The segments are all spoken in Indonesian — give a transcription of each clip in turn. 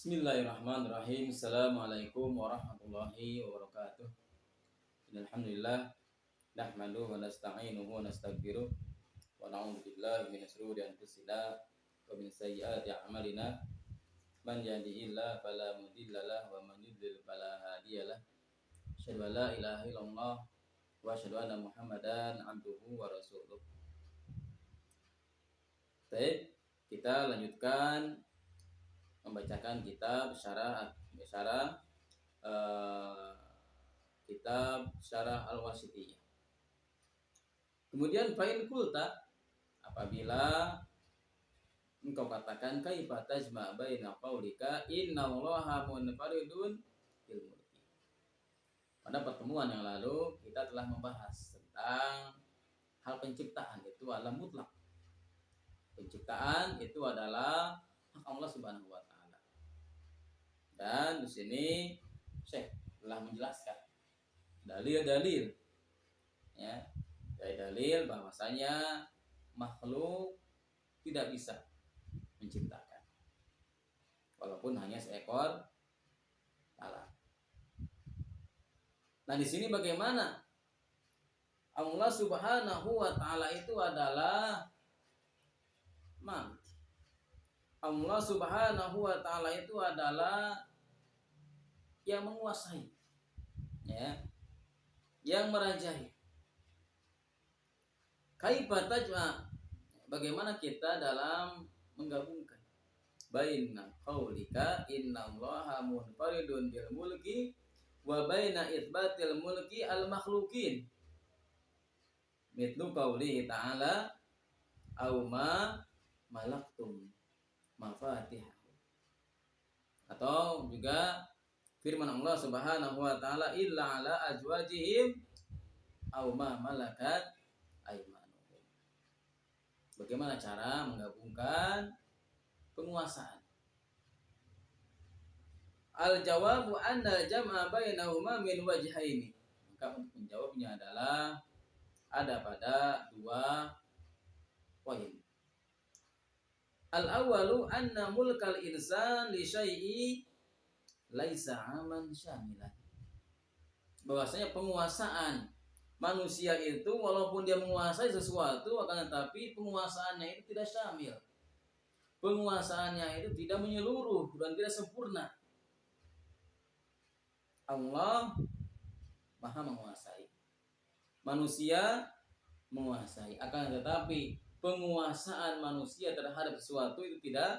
Bismillahirrahmanirrahim. Assalamualaikum warahmatullahi wabarakatuh. Alhamdulillah nahmaduhu wa nasta'inuhu wa nastaghfiruh wa na'udzu billahi min shururi anfusina wa min sayyiati a'malina. Man yahdihillahu fala mudhillalah wa man yudlil fala hadiyalah. Asyhadu an la ilaha illallah wa asyhadu anna Muhammadan abduhu wa rasuluh. Baik, kita lanjutkan membacakan kitab syarah kitab syarah al-wasithiyah. Kemudian fa'in kulta, apabila engkau katakan kaifa tajma' baina qaulika innallaha munfaridun bil mulki. Pada pertemuan yang lalu kita telah membahas tentang hal penciptaan itu adalah mutlak. Penciptaan itu adalah hak Allah Subhanahu wa taala. Dan di sini Syekh telah menjelaskan dalil-dalil, ya, dalil bahwasanya makhluk tidak bisa menciptakan walaupun hanya seekor lalat. Nah, di sini bagaimana Allah Subhanahu wa taala itu adalah Allah Subhanahu wa taala itu adalah yang menguasai, ya, yang merajai. Kaifa tajma', bagaimana kita dalam menggabungkan baina qaulika innallaha munfaridun bil mulki wa baina itsbatil mulki al makhluqin. Mithlu qaulihi ta'ala au ma malaktum mafatih, atau juga firman Allah Subhanahu wa taala illa ala azwajihim aw ma malakat aymanuhum. Bagaimana cara menggabungkan penguasaan? Al jawabu anna jam'a bainahuma min wajhaini. Maka untuk menjawabnya adalah ada pada dua poin. Al-awwalu anna mulkal insan li syai'i laisa aman syamilan. Bahwasanya penguasaan manusia itu walaupun dia menguasai sesuatu akan tetapi penguasaannya itu tidak syamil. Penguasaannya itu tidak menyeluruh dan tidak sempurna. Allah Maha menguasai. Manusia menguasai, akan tetapi penguasaan manusia terhadap sesuatu itu tidak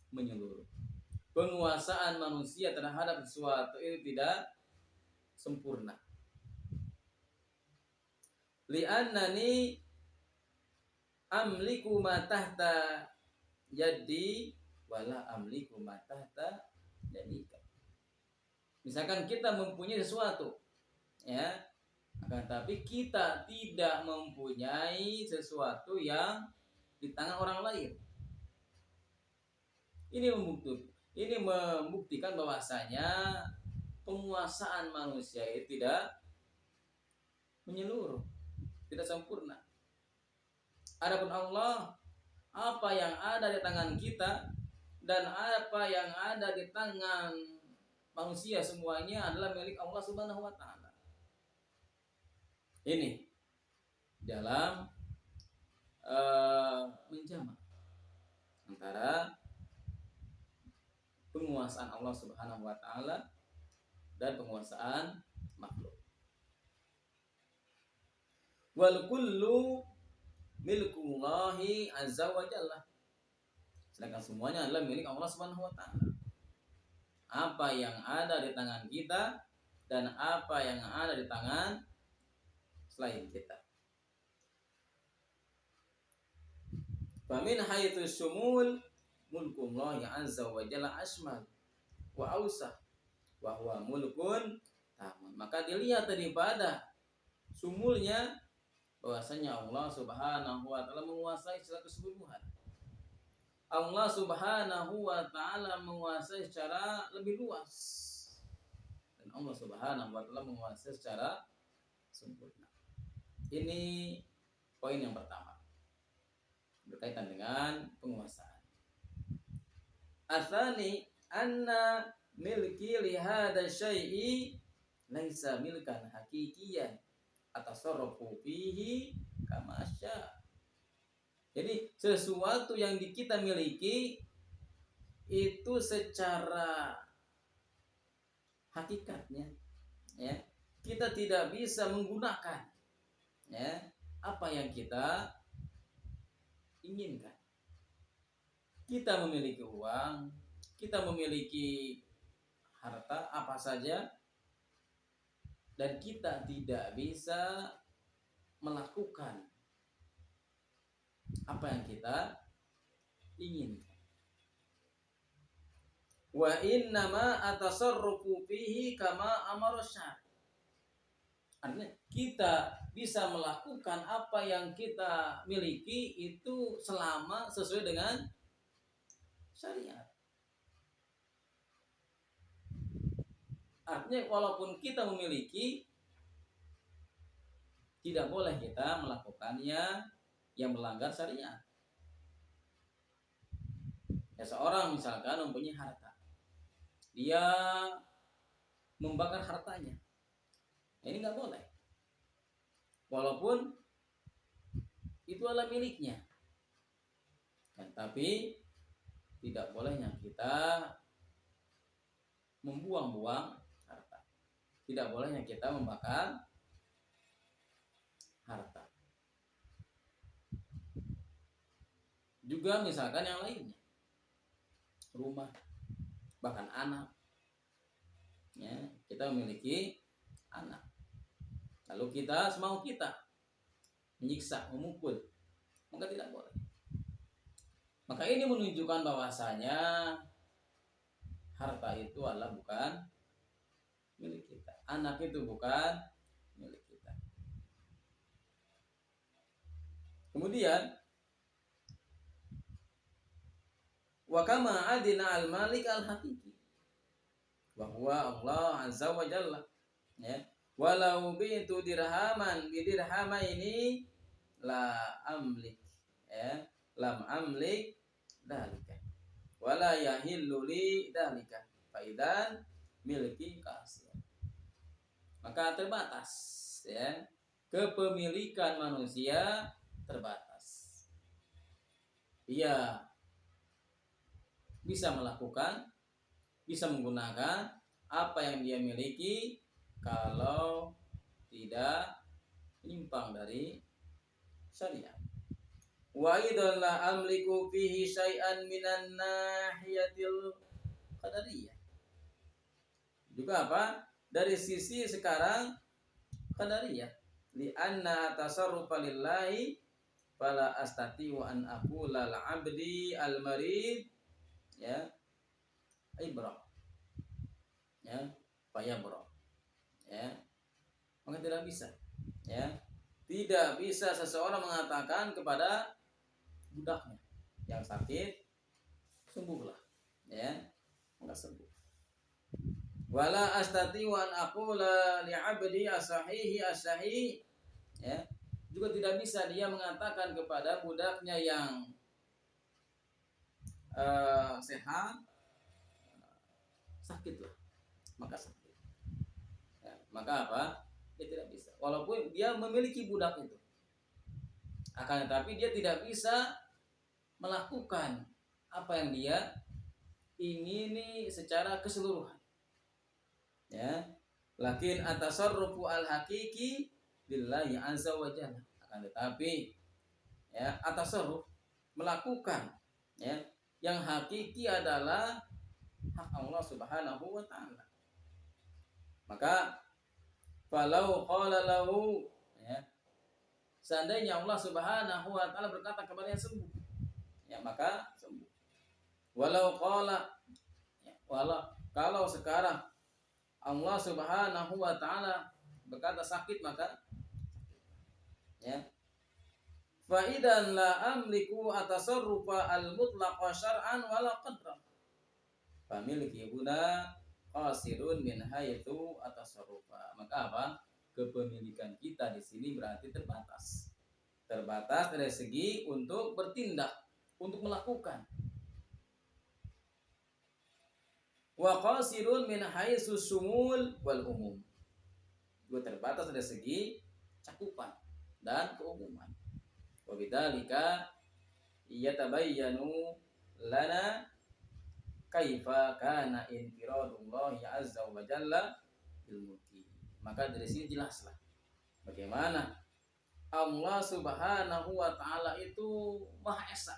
menyeluruh. Penguasaan manusia terhadap sesuatu itu tidak sempurna. Li'annani amliku ma tahta yadi wala amliku ma tahta yadika. Misalkan kita mempunyai sesuatu, ya, akan tapi kita tidak mempunyai sesuatu yang di tangan orang lain. Ini membuktikan bahwasanya penguasaan manusia itu tidak menyeluruh, tidak sempurna. Adapun Allah, apa yang ada di tangan kita dan apa yang ada di tangan manusia semuanya adalah milik Allah Subhanahu wa taala. Ini dalam menjamak antara penguasaan Allah Subhanahu wa taala dan penguasaan makhluk. Wal kullu milkullahi azza wa jalla. Sedangkan semuanya adalah milik Allah Subhanahu wa taala. Apa yang ada di tangan kita dan apa yang ada di tangan selain kita. Famin haitsu syumul mulkullahi azza wa jalla asmal wa ausah wa huwa mulkun tamun. Maka dilihat daripada sumulnya bahwasanya Allah Subhanahu wa taala menguasai secara keseluruhan. Allah Subhanahu wa taala menguasai secara lebih luas. Dan Allah Subhanahu wa taala menguasai secara sempurna. Ini poin yang pertama berkaitan dengan penguasaan. Atsani anna milki li hadza syai'i laisa milkan hakikiyan atasarrufu fihi kama syaa. Jadi sesuatu yang kita miliki itu secara hakikatnya, ya, kita tidak bisa menggunakan, ya, apa yang kita inginkan. Kita memiliki uang, kita memiliki harta apa saja, dan kita tidak bisa melakukan apa yang kita inginkan. Wa innama atasarrufu fihi kama amara syar'. Artinya kita bisa melakukan apa yang kita miliki itu selama sesuai dengan syariat. Artinya walaupun kita memiliki, tidak boleh kita melakukannya yang melanggar syariat. Ya, seorang misalkan mempunyai harta, dia membakar hartanya, ini nggak boleh, walaupun itu adalah miliknya. Dan tapi tidak bolehnya kita membuang-buang harta, tidak bolehnya kita membakar harta. Juga misalkan yang lainnya, rumah, bahkan anak, ya, kita memiliki anak, lalu kita semau kita menyiksa, memukul, maka tidak boleh. Maka ini menunjukkan bahwasanya harta itu adalah bukan milik kita, anak itu bukan milik kita. Kemudian wa kama adina al-malik al-haqiqi wa huwa Allah azza wa jalla, ya, walau bitu dirhaman bidirhamaini la amlik, ya, lam amlik dalika wala yahillu li dalika faidan milki kasir. Maka terbatas, ya, kepemilikan manusia terbatas. Ia bisa melakukan, bisa menggunakan apa yang dia miliki kalau tidak menyimpang dari syariat. Wa idzal la amliku fihi syai'an minan nahiyatil qadariyah. Juga apa? Dari sisi sekarang qadariyah. Li anna tasarrufa lillahi fala astati'u an aqula al-'abdi al-marid, ya, ibra, ya, fayabra, ya, maka tidak bisa, ya, tidak bisa seseorang mengatakan kepada budaknya yang sakit, sembuhlah, ya, maka sembuh. Wala astati wa an aqula li 'abdi as-sahihi as-sahih, ya, juga tidak bisa dia mengatakan kepada budaknya yang sehat, sakitlah, maka sakit, ya, maka apa? Dia tidak bisa, walaupun dia memiliki budak itu, akan tetapi dia tidak bisa melakukan apa yang dia ingini secara keseluruhan, ya. Lakin atasarrufu al-haqiqi lillahi azza wa jalla, akan tetapi, ya, atasarruf, melakukan, ya, yang hakiki adalah hak Allah Subhanahu wa ta'ala. Maka falau qala lahu, ya, seandainya Allah Subhanahu wa ta'ala berkata kepadanya sembuh, ya, maka sembuh. Walau qala, ya, kalau sekarang Allah Subhanahu wa ta'ala berkata sakit, maka, ya, fa idan la amliku atasarrufa al-mutlaqa syar'an wala qadran familki huna qasirun min haitsu atasarrufa. Maka apa? Kepemilikan kita di sini berarti terbatas. Terbatas dari segi untuk bertindak, untuk melakukan. wa qasirun min haitsu sumul wal umum. Juga terbatas dari segi cakupan dan keumuman. Wa bidzalika yatabayyanu lana kaifa kana infiradullahi azza wa jalla bil mulki. Maka dari sini jelaslah bagaimana Allah Subhanahu wa taala itu Maha Esa.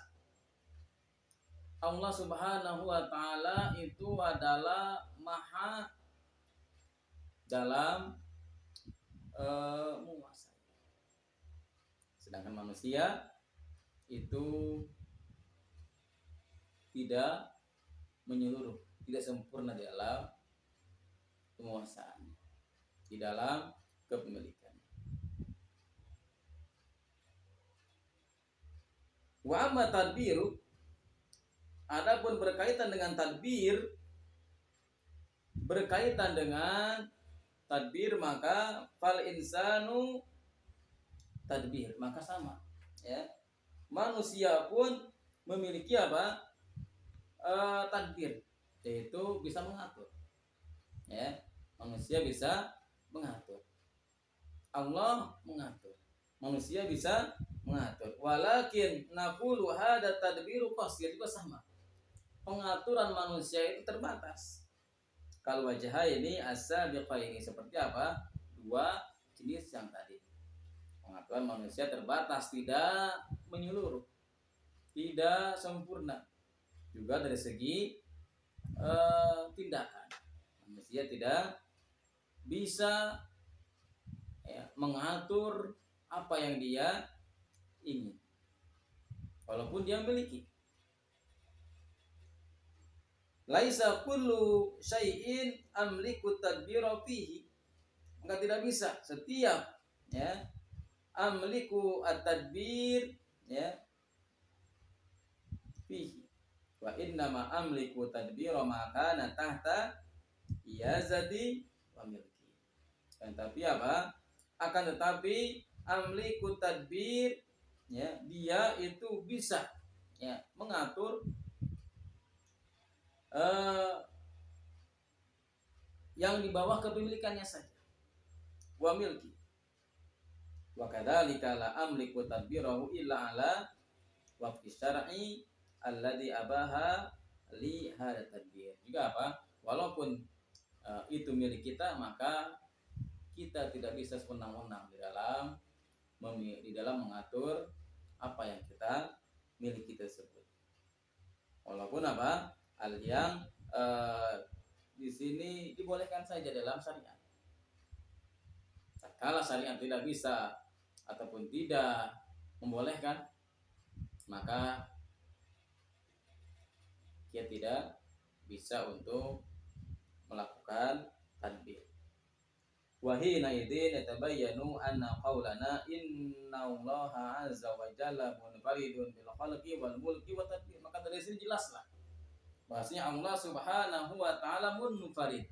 Allah Subhanahu wa taala itu adalah maha dalam menguasai. Sedangkan manusia itu tidak menyeluruh, tidak sempurna di dalam penguasaan, di dalam kepemilikan. Wa amma tadbiru, adapun berkaitan dengan tadbir, berkaitan dengan tadbir maka fal insanu tadbir, maka sama ya. Manusia pun memiliki apa? Tadbir, yaitu bisa mengatur. Ya, manusia bisa mengatur. Allah mengatur. Manusia bisa mengatur. Walakin naqulu hada tadbiru qasir, juga sama. Pengaturan manusia itu terbatas. Kalau wajah ini as-sabiqah ini seperti apa? Dua jenis yang tadi. Pengaturan manusia terbatas, tidak menyeluruh, tidak sempurna. Juga dari segi tindakan, manusia tidak bisa mengatur apa yang dia ingin, walaupun dia memiliki. Laisa kullu syai'in amliku tadbira fihi, maka tidak bisa setiap amliku at-tadbir fihi. Wa innama amliku tadbira ma kana tahta iyazati wa milki. Tapi apa? Akan tetapi amliku tadbir dia itu bisa mengatur yang di bawah kepemilikannya saja. Wa milki. Wa kadzalika la amliku tadbirahu illa ala waqti syar'i alladzi abaha li hada tadbir. Juga apa? Walaupun itu milik kita, maka kita tidak bisa sewenang-wenang di dalam mengatur apa yang kita miliki tersebut. Walaupun apa? Hal yang di sini dibolehkan saja dalam syariat. Kalau syariat tidak bisa ataupun tidak membolehkan, maka dia tidak bisa untuk melakukan tadbir. Wa hina idzin yatabayyanu anna qaulana innallaha azza wa jalla munfaridun bil khalqi wal mulki wa tadbir. Maka dari sini jelaslah bahwasanya Allah Subhanahu wa taala munfarid.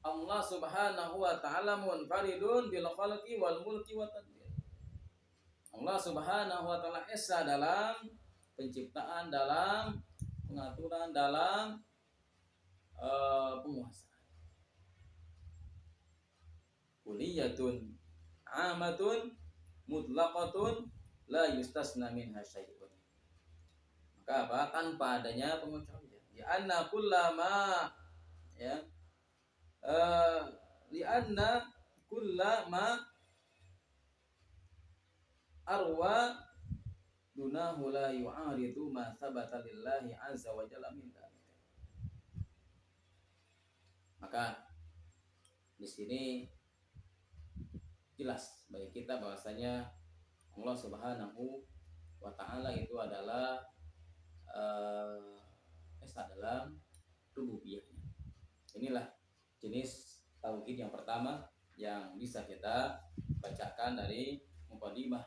Allah Subhanahu wa taala munfaridun bil khalqi wal mulki wa tadbir. Allah Subhanahu wa taala esa dalam penciptaan, dalam pengaturan, dalam penguasaan. Kuliyatun amatun mutlaqatun la yustasna minha syai'un. Maka apa? Tanpa adanya pengecualian. Ya anna kullama lianna kullama arwa dunahu la yu'aridu ma thabata lillahi azza wa jalla min dzalik. Maka di sini jelas bagi kita bahwasanya Allah Subhanahu wa taala itu adalah esa dalam rububiyahnya. Inilah jenis tauhid yang pertama yang bisa kita bacakan dari muqaddimah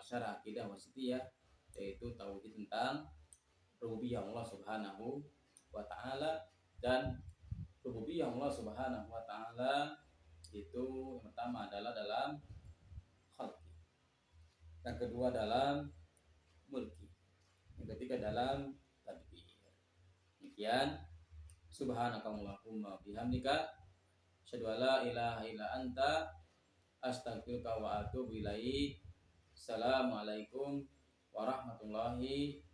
syarah akidah wasithiyah, yaitu tauhid tentang rububiyah Allah Subhanahu wa taala. Dan rububiyah Allah Subhanahu wa taala itu yang pertama adalah dalam khalqi, yang kedua dalam mulki, yang ketiga dalam tadbir. Demikian Subhanakallahumma bihamdika asyhadu an la ilaha illa anta astaghfiruka wa atubu ilaik. Assalamualaikum warahmatullahi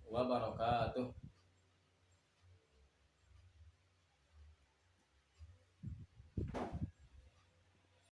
wabarakatuh.